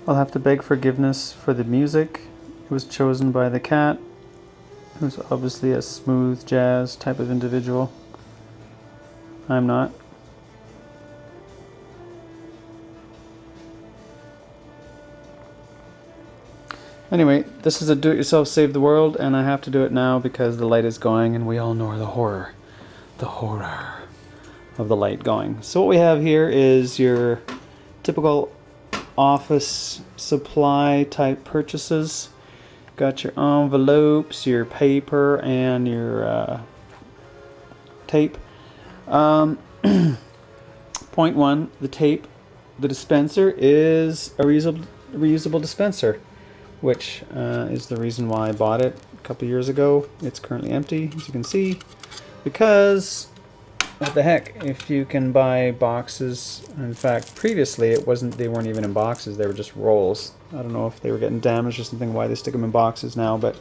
I'll have to beg forgiveness for the music. It was chosen by the cat, who's obviously a smooth jazz type of individual. I'm not. Anyway, this is a do-it-yourself save the world, and I have to do it now because the light is going, and we all know the horror of the light going. So what we have here is your typical office supply type purchases. Got your envelopes, your paper, and your tape. Point one, the tape. The dispenser is a reusable dispenser, which is the reason why I bought it a couple years ago. It's currently empty, as you can see, because what the heck, if you can buy boxes, in fact previously they weren't even in boxes, they were just rolls. I don't know if they were getting damaged or something, why they stick them in boxes now, but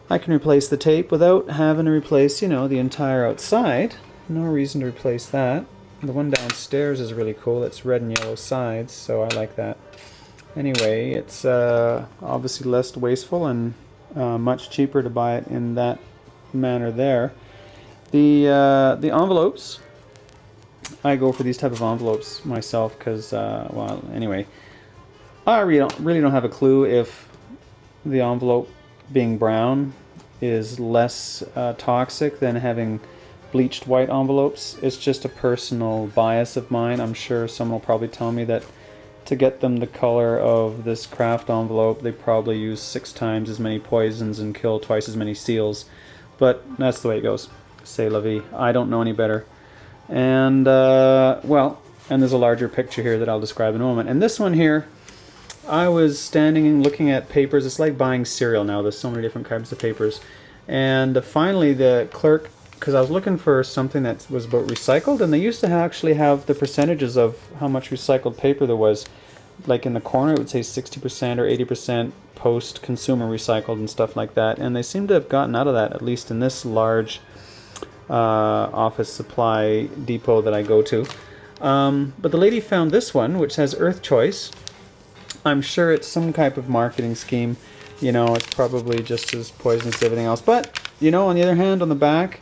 I can replace the tape without having to replace, the entire outside. No reason to replace that. The one downstairs is really cool, it's red and yellow sides, so I like that. Anyway, it's obviously less wasteful and much cheaper to buy it in that manner there. The envelopes, I go for these type of envelopes myself because, well, anyway, I really don't have a clue if the envelope being brown is less toxic than having bleached white envelopes. It's just a personal bias of mine. I'm sure someone will probably tell me that to get them the color of this craft envelope, they probably use 6 times as many poisons and kill twice as many seals. But that's the way it goes. C'est la vie. I don't know any better. And, well, and there's a larger picture here that I'll describe in a moment. And this one here, I was standing and looking at papers. It's like buying cereal now. There's so many different kinds of papers. And finally the clerk, because I was looking for something that was about recycled, and they used to actually have the percentages of how much recycled paper there was. Like in the corner it would say 60% or 80% post-consumer recycled and stuff like that, and they seem to have gotten out of that, at least in this large office supply depot that I go to. But the lady found this one, which has Earth Choice. I'm sure it's some type of marketing scheme. It's probably just as poisonous as everything else. But, on the other hand, on the back,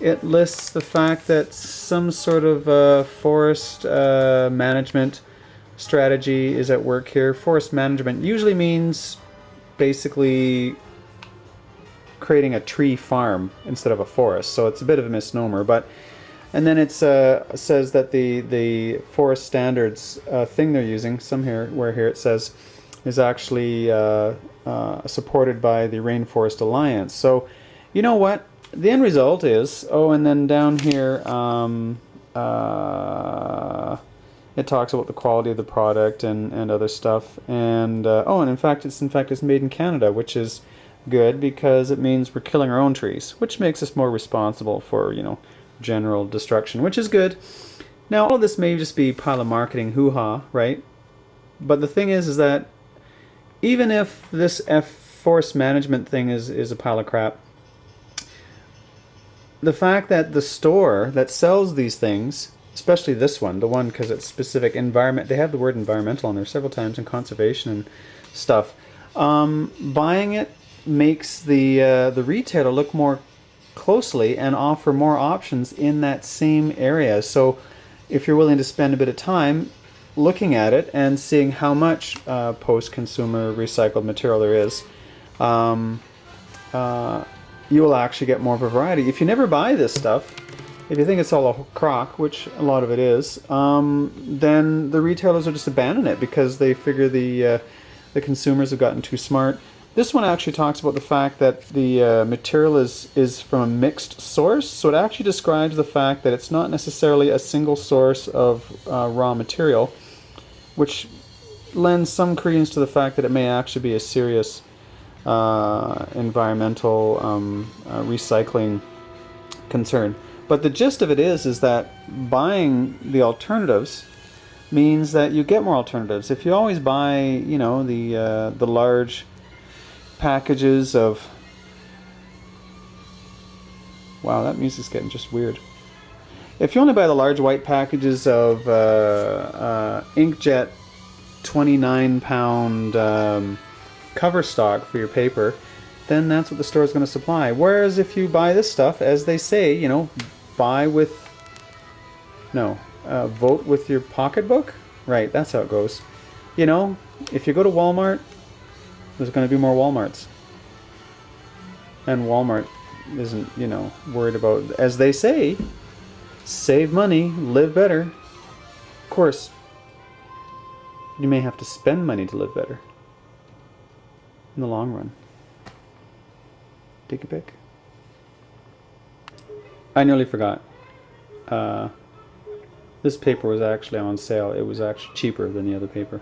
it lists the fact that some sort of forest management strategy is at work here. Forest management usually means basically creating a tree farm instead of a forest, so it's a bit of a misnomer. And then it says that the forest standards thing they're using, where here it says, is actually supported by the Rainforest Alliance. So, you know what? The end result is, and then down here, it talks about the quality of the product and other stuff. And and in fact it's made in Canada, which is good because it means we're killing our own trees, which makes us more responsible for general destruction, which is good. Now all of this may just be a pile of marketing hoo-ha, right? But the thing is that even if this forest management thing is a pile of crap, the fact that the store that sells these things, especially this one, the one because it's specific environment, they have the word environmental on there several times, and conservation and stuff, buying it makes the retailer look more closely and offer more options in that same area. So if you're willing to spend a bit of time looking at it and seeing how much post-consumer recycled material there is, you will actually get more of a variety. If you never buy this stuff, if you think it's all a crock, which a lot of it is, then the retailers will just abandon it because they figure the consumers have gotten too smart. This one actually talks about the fact that the material is from a mixed source, so it actually describes the fact that it's not necessarily a single source of raw material, which lends some credence to the fact that it may actually be a serious environmental recycling concern. But the gist of it is that buying the alternatives means that you get more alternatives. If you always buy, the large packages of... Wow, that music's getting just weird. If you only buy the large white packages of inkjet £29 cover stock for your paper, then that's what the store is going to supply. Whereas if you buy this stuff, as they say, you know, buy with, no, vote with your pocketbook? Right, that's how it goes. You know, if you go to Walmart, there's going to be more Walmarts. And Walmart isn't, you know, worried about, as they say, save money, live better. Of course, you may have to spend money to live better in the long run. Take a pick. I nearly forgot. This paper was actually on sale. It was actually cheaper than the other paper.